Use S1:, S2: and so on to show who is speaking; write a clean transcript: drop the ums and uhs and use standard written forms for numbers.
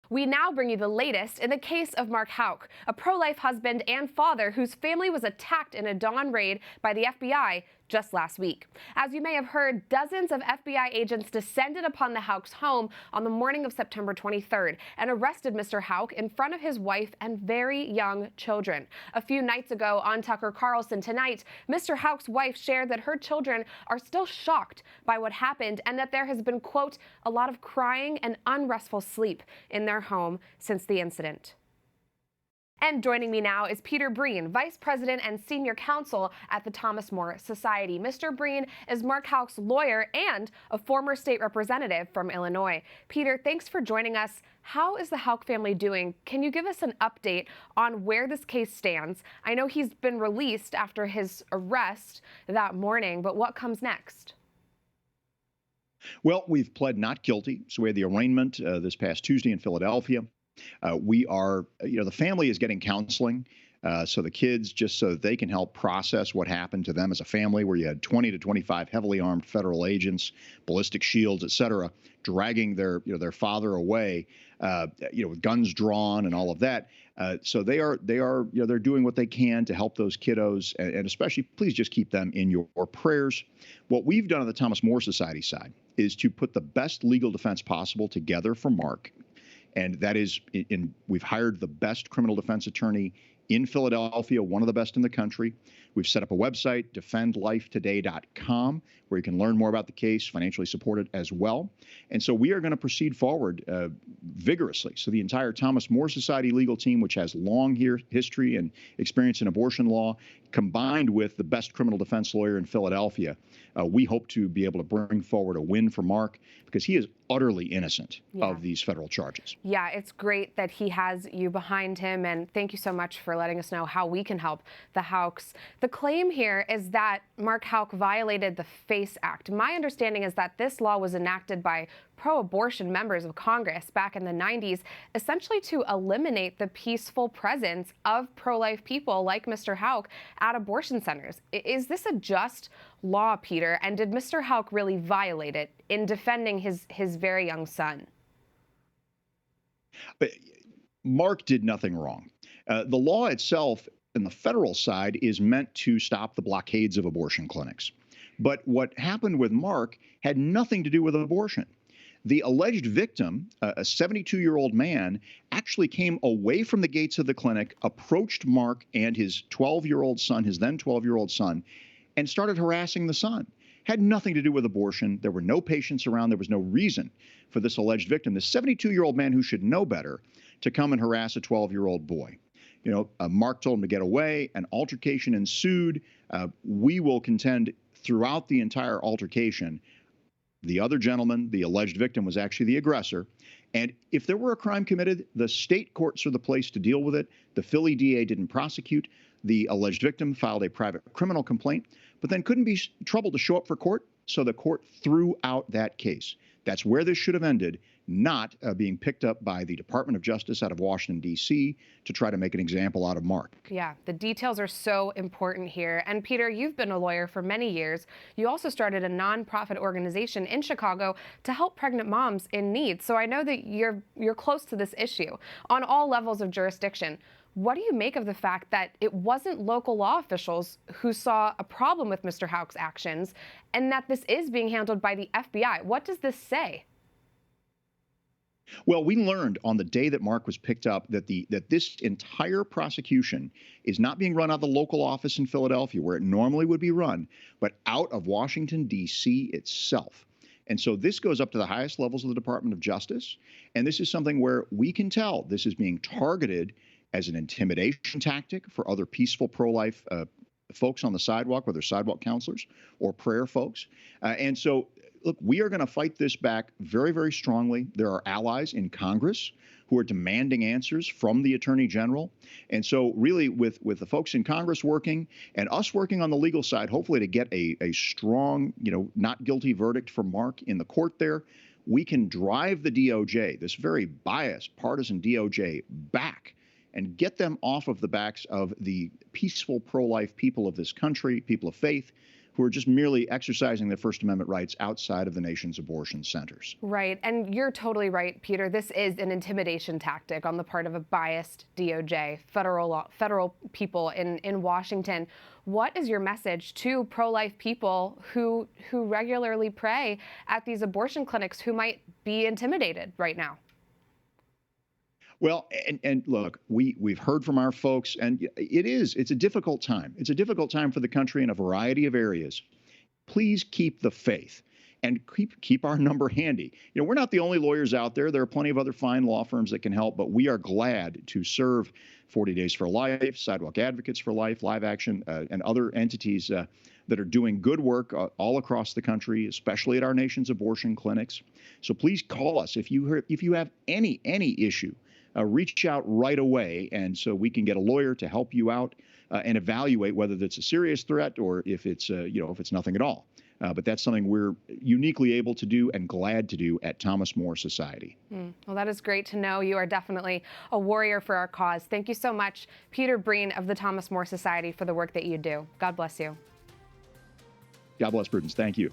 S1: We now bring you the latest in the case of Mark Houck, a pro-life husband and father whose family was attacked in a dawn raid by the FBI just last week. As you may have heard, dozens of FBI agents descended upon the Houck's home on the morning of September 23rd and arrested Mr. Houck in front of his wife and very young children. A few nights ago on Tucker Carlson Tonight, Mr. Houck's wife shared that her children are still shocked by what happened and that there has been, quote, a lot of crying and unrestful sleep in their home since the incident. And joining me now is Peter Breen, Vice President and Senior Counsel at the Thomas More Society. Mr. Breen is Mark Houck's lawyer and a former state representative from Illinois. Peter, thanks for joining us. How is the Houck family doing? Can you give us an update on where this case stands? I know he's been released after his arrest that morning, but what comes next?
S2: Well, we've pled not guilty, so we had the arraignment this past Tuesday in Philadelphia. The family is getting counseling. So the kids, just so that they can help process what happened to them as a family, where you had 20 to 25 heavily armed federal agents, ballistic shields, et cetera, dragging their father away, with guns drawn and all of that. So they're doing what they can to help those kiddos, and especially please just keep them in your prayers. What we've done on the Thomas More Society side is to put the best legal defense possible together for Mark. And that is, we've hired the best criminal defense attorney in Philadelphia, one of the best in the country. We've set up a website, defendlifetoday.com, where you can learn more about the case, financially support it as well. And so we are going to proceed forward vigorously. So the entire Thomas More Society legal team, which has long history and experience in abortion law, combined with the best criminal defense lawyer in Philadelphia, we hope to be able to bring forward a win for Mark, because he is utterly innocent of these federal charges.
S1: Yeah, it's great that he has you behind him, and thank you so much for letting us know how we can help the Houcks. The claim here is that Mark Houck violated the FACE Act. My understanding is that this law was enacted by pro-abortion members of Congress back in the 90s, essentially to eliminate the peaceful presence of pro-life people like Mr. Houck at abortion centers. Is this a just law, Peter? And did Mr. Houck really violate it in defending his very young son?
S2: But Mark did nothing wrong. The law itself in the federal side is meant to stop the blockades of abortion clinics. But what happened with Mark had nothing to do with abortion. The alleged victim, a 72-year-old man, actually came away from the gates of the clinic, approached Mark and his 12-year-old son, his then 12-year-old son, and started harassing the son. Had nothing to do with abortion. There were no patients around. There was no reason for this alleged victim, this 72-year-old man who should know better, to come and harass a 12-year-old boy. Mark told him to get away. An altercation ensued. We will contend throughout the entire altercation. The other gentleman, the alleged victim, was actually the aggressor. And if there were a crime committed, the state courts are the place to deal with it. The Philly DA didn't prosecute. The alleged victim filed a private criminal complaint, but then couldn't be troubled to show up for court, so the court threw out that case. That's where this should have ended, not being picked up by the Department of Justice out of Washington, D.C. to try to make an example out of Mark.
S1: Yeah, the details are so important here. And Peter, you've been a lawyer for many years. You also started a nonprofit organization in Chicago to help pregnant moms in need. So I know that you're close to this issue on all levels of jurisdiction. What do you make of the fact that it wasn't local law officials who saw a problem with Mr. Houck's actions, and that this is being handled by the FBI? What does this say?
S2: Well, we learned on the day that Mark was picked up that this entire prosecution is not being run out of the local office in Philadelphia, where it normally would be run, but out of Washington, D.C. itself. And so this goes up to the highest levels of the Department of Justice. And this is something where we can tell this is being targeted as an intimidation tactic for other peaceful pro-life folks on the sidewalk, whether sidewalk counselors or prayer folks. And so, look, we are going to fight this back very, very strongly. There are allies in Congress who are demanding answers from the Attorney General. And so really with the folks in Congress working and us working on the legal side, hopefully to get a strong, not guilty verdict for Mark in the court there, we can drive the DOJ, this very biased, partisan DOJ, back and get them off of the backs of the peaceful pro-life people of this country, people of faith, who are just merely exercising their First Amendment rights outside of the nation's abortion centers.
S1: Right. And you're totally right, Peter. This is an intimidation tactic on the part of a biased DOJ, federal people in Washington. What is your message to pro-life people who regularly pray at these abortion clinics who might be intimidated right now?
S2: Well, and look, we've heard from our folks, and it's a difficult time. It's a difficult time for the country in a variety of areas. Please keep the faith and keep our number handy. We're not the only lawyers out there. There are plenty of other fine law firms that can help, but we are glad to serve 40 Days for Life, Sidewalk Advocates for Life, Live Action, and other entities that are doing good work all across the country, especially at our nation's abortion clinics. So please call us if you have any issue. Reach out right away, and so we can get a lawyer to help you out and evaluate whether that's a serious threat or if it's if it's nothing at all. But that's something we're uniquely able to do and glad to do at Thomas More Society.
S1: Well, that is great to know. You are definitely a warrior for our cause. Thank you so much, Peter Breen of the Thomas More Society, for the work that you do. God bless you.
S2: God bless, Prudence. Thank you.